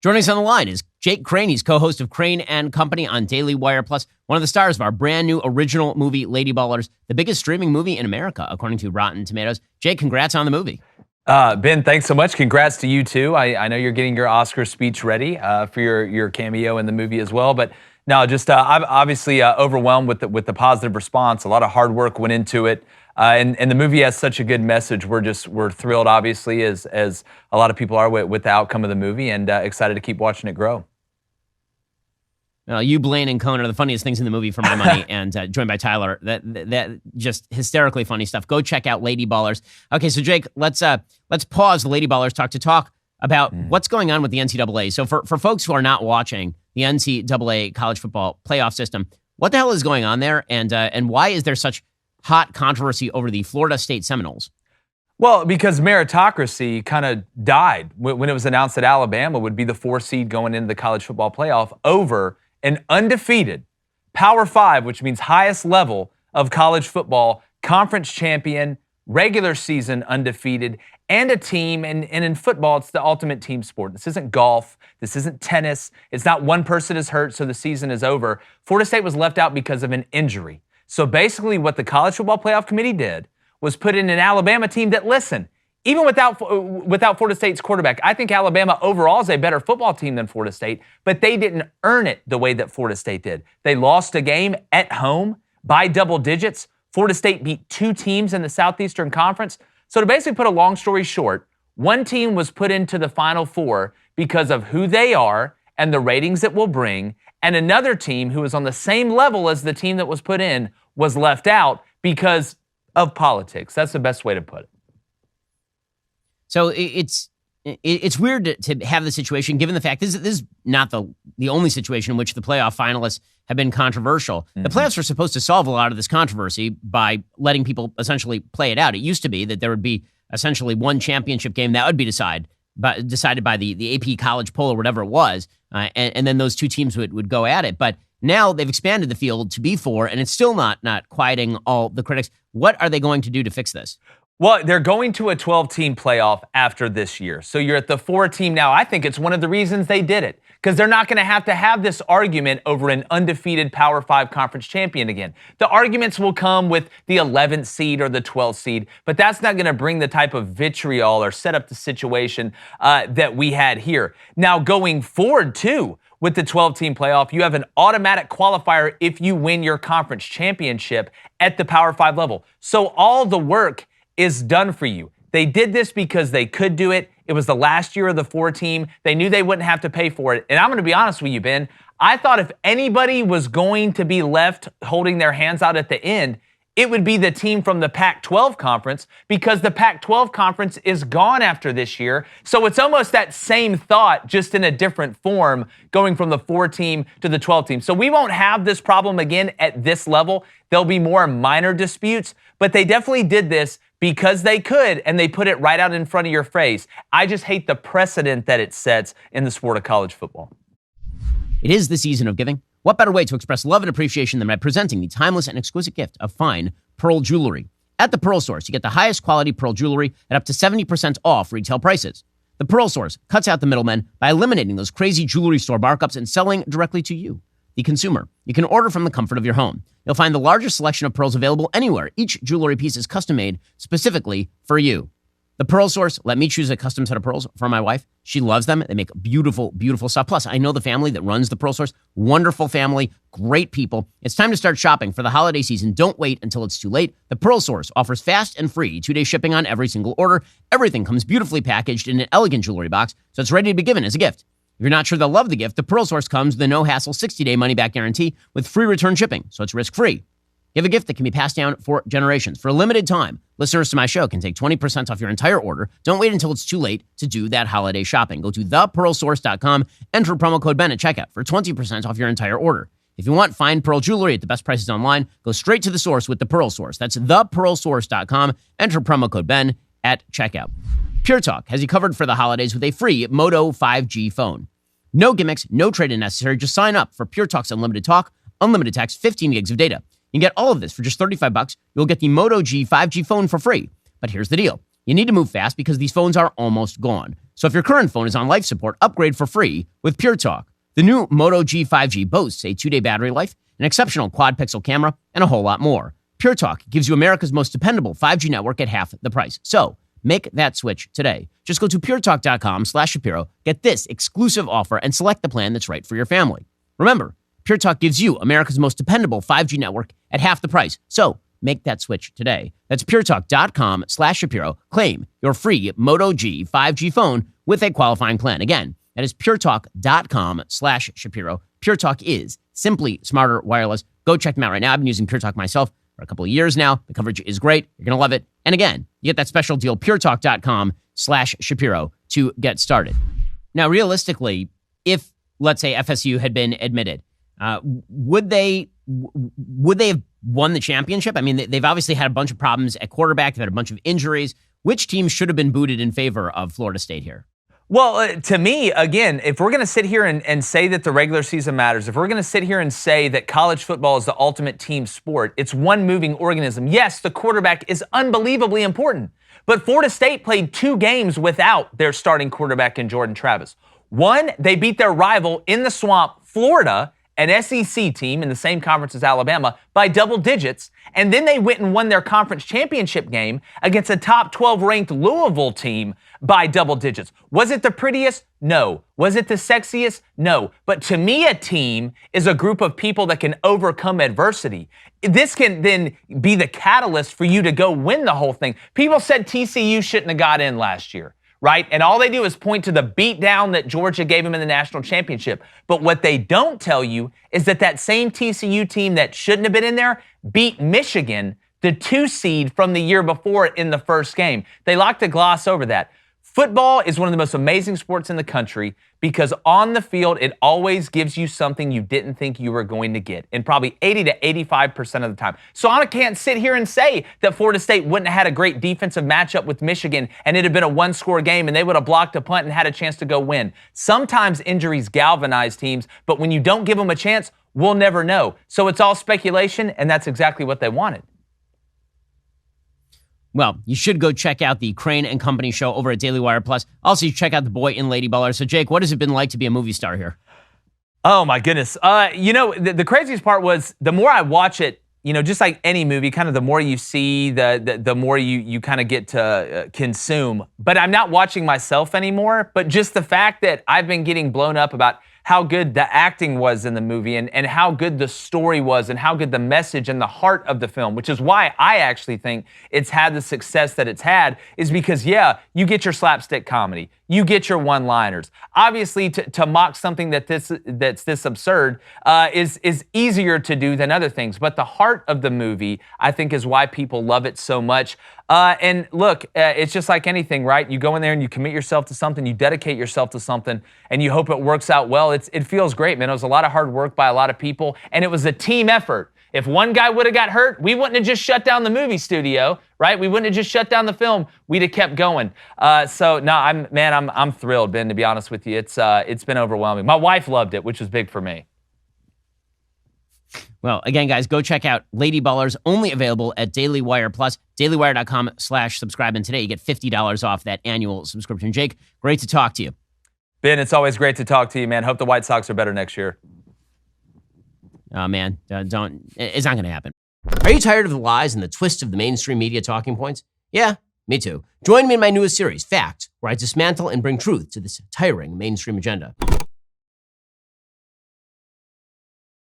Joining us on the line is Jake Crain. He's co-host of Crain and Company on DailyWire Plus, one of the stars of our brand new original movie, Lady Ballers, the biggest streaming movie in America, according to Rotten Tomatoes. Jake, congrats on the movie. Ben, thanks so much. Congrats to you, too. I know you're getting your Oscar speech ready for your cameo in the movie as well. But no, just I'm obviously overwhelmed with the positive response. A lot of hard work went into it. And the movie has such a good message. We're thrilled, obviously, as a lot of people are with the outcome of the movie, and excited to keep watching it grow. You, Blaine, and Conan are the funniest things in the movie for my money, and joined by Tyler. That just hysterically funny stuff. Go check out Lady Ballers. Okay, so Jake, let's pause the Lady Ballers talk about what's going on with the NCAA. So for folks who are not watching the NCAA college football playoff system, what the hell is going on there, and why is there such hot controversy over the Florida State Seminoles? Well, because meritocracy kind of died when it was announced that Alabama would be the 4 seed going into the college football playoff over an undefeated Power 5, which means highest level of college football, conference champion, regular season undefeated, and a team. And in football, it's the ultimate team sport. This isn't golf. This isn't tennis. It's not one person is hurt, so the season is over. Florida State was left out because of an injury. So basically what the College Football Playoff Committee did was put in an Alabama team that, listen, even without Florida State's quarterback, I think Alabama overall is a better football team than Florida State, but they didn't earn it the way that Florida State did. They lost a game at home by double digits. Florida State beat 2 teams in the Southeastern Conference. So to basically put a long story short, one team was put into the Final Four because of who they are and the ratings it will bring, and another team who was on the same level as the team that was put in was left out because of politics. That's the best way to put it. So it's weird to have the situation, given the fact this is not the only situation in which the playoff finalists have been controversial. The playoffs were supposed to solve a lot of this controversy by letting people essentially play it out. It used to be that there would be essentially one championship game that would be decided by the AP college poll or whatever it was, and then those 2 teams would go at it. But now they've expanded the field to be 4, and it's still not quieting all the critics. What are they going to do to fix this? Well, they're going to a 12-team playoff after this year. So you're at the 4-team now. I think it's one of the reasons they did it, because they're not going to have this argument over an undefeated Power 5 conference champion again. The arguments will come with the 11th seed or the 12th seed, but that's not going to bring the type of vitriol or set up the situation that we had here. Now, going forward, too, with the 12-team playoff, you have an automatic qualifier if you win your conference championship at the Power 5 level. So all the work is done for you. They did this because they could do it. It was the last year of the 4-team. They knew they wouldn't have to pay for it. And I'm going to be honest with you, Ben. I thought if anybody was going to be left holding their hands out at the end, it would be the team from the Pac-12 conference, because the Pac-12 conference is gone after this year. So it's almost that same thought, just in a different form, going from the 4-team to the 12-team. So we won't have this problem again at this level. There'll be more minor disputes, but they definitely did this because they could, and they put it right out in front of your face. I just hate the precedent that it sets in the sport of college football. It is the season of giving. What better way to express love and appreciation than by presenting the timeless and exquisite gift of fine pearl jewelry? At the Pearl Source, you get the highest quality pearl jewelry at up to 70% off retail prices. The Pearl Source cuts out the middlemen by eliminating those crazy jewelry store markups and selling directly to you, the consumer. You can order from the comfort of your home. You'll find the largest selection of pearls available anywhere. Each jewelry piece is custom made specifically for you. The Pearl Source let me choose a custom set of pearls for my wife. She loves them. They make beautiful, beautiful stuff. Plus, I know the family that runs the Pearl Source. Wonderful family, great people. It's time to start shopping for the holiday season. Don't wait until it's too late. The Pearl Source offers fast and free 2-day shipping on every single order. Everything comes beautifully packaged in an elegant jewelry box, so it's ready to be given as a gift. If you're not sure they'll love the gift, the Pearl Source comes with a no-hassle 60-day money-back guarantee with free return shipping, so it's risk-free. Give a gift that can be passed down for generations. For a limited time, listeners to my show can take 20% off your entire order. Don't wait until it's too late to do that holiday shopping. Go to thepearlsource.com, enter promo code Ben at checkout for 20% off your entire order. If you want fine pearl jewelry at the best prices online, go straight to the source with the Pearl Source. That's thepearlsource.com, enter promo code Ben at checkout. Pure Talk has you covered for the holidays with a free Moto 5G phone. No gimmicks, no trade-in necessary. Just sign up for Pure Talk's unlimited talk, unlimited text, 15 gigs of data. You can get all of this for just $35. You'll get the Moto G 5G phone for free. But here's the deal. You need to move fast because these phones are almost gone. So if your current phone is on life support, upgrade for free with Pure Talk. The new Moto G 5G boasts a 2-day battery life, an exceptional quad-pixel camera, and a whole lot more. Pure Talk gives you America's most dependable 5G network at half the price. So make that switch today. Just go to puretalk.com/Shapiro, get this exclusive offer, and select the plan that's right for your family. Remember, Pure Talk gives you America's most dependable 5G network at half the price. So make that switch today. That's puretalk.com/Shapiro. Claim your free Moto G 5G phone with a qualifying plan. Again, that is puretalk.com/Shapiro. Pure Talk is simply smarter wireless. Go check them out right now. I've been using Pure Talk myself for a couple of years now. The coverage is great. You're going to love it. And again, you get that special deal, puretalk.com/Shapiro to get started. Now, realistically, if, let's say, FSU had been admitted, would they have won the championship? I mean, they've obviously had a bunch of problems at quarterback. They've had a bunch of injuries. Which team should have been booted in favor of Florida State here? Well, to me, again, if we're going to sit here and say that the regular season matters, if we're going to sit here and say that college football is the ultimate team sport, it's one moving organism. Yes, the quarterback is unbelievably important, but Florida State played 2 games without their starting quarterback in Jordan Travis. One, they beat their rival in the swamp, Florida, an SEC team in the same conference as Alabama, by double digits, and then they went and won their conference championship game against a top 12 ranked Louisville team by double digits. Was it the prettiest? No. Was it the sexiest? No. But to me, a team is a group of people that can overcome adversity. This can then be the catalyst for you to go win the whole thing. People said TCU shouldn't have got in last year, right? And all they do is point to the beatdown that Georgia gave them in the national championship. But what they don't tell you is that same TCU team that shouldn't have been in there beat Michigan, the 2 seed from the year before in the first game. They like to gloss over that. Football is one of the most amazing sports in the country because on the field, it always gives you something you didn't think you were going to get, and probably 80 to 85% of the time. So I can't sit here and say that Florida State wouldn't have had a great defensive matchup with Michigan and it had been a 1-score game and they would have blocked a punt and had a chance to go win. Sometimes injuries galvanize teams, but when you don't give them a chance, we'll never know. So it's all speculation, and that's exactly what they wanted. Well, you should go check out the Crain and Company show over at DailyWire Plus. Also, you check out The Boy in Lady Baller. So, Jake, what has it been like to be a movie star here? Oh, my goodness. The craziest part was the more I watch it, just like any movie, kind of the more you see, the more you kind of get to consume. But I'm not watching myself anymore. But just the fact that I've been getting blown up about how good the acting was in the movie and how good the story was and how good the message and the heart of the film, which is why I actually think it's had the success that it's had, is because, yeah, you get your slapstick comedy. You get your one-liners. Obviously, to mock something that's this absurd is easier to do than other things. But the heart of the movie, I think, is why people love it so much. And look, it's just like anything, right? You go in there and you commit yourself to something, you dedicate yourself to something, and you hope it works out well. It feels great, man. It was a lot of hard work by a lot of people, and it was a team effort. If one guy would have got hurt, we wouldn't have just shut down the movie studio, right? We wouldn't have just shut down the film. We'd have kept going. I'm thrilled, Ben, to be honest with you. It's been overwhelming. My wife loved it, which was big for me. Well, again, guys, go check out Lady Ballers, only available at DailyWire Plus, dailywire.com/subscribe. And today you get $50 off that annual subscription. Jake, great to talk to you. Ben, it's always great to talk to you, man. Hope the White Sox are better next year. Oh, man, it's not going to happen. Are you tired of the lies and the twists of the mainstream media talking points? Yeah, me too. Join me in my newest series, Fact, where I dismantle and bring truth to this tiring mainstream agenda.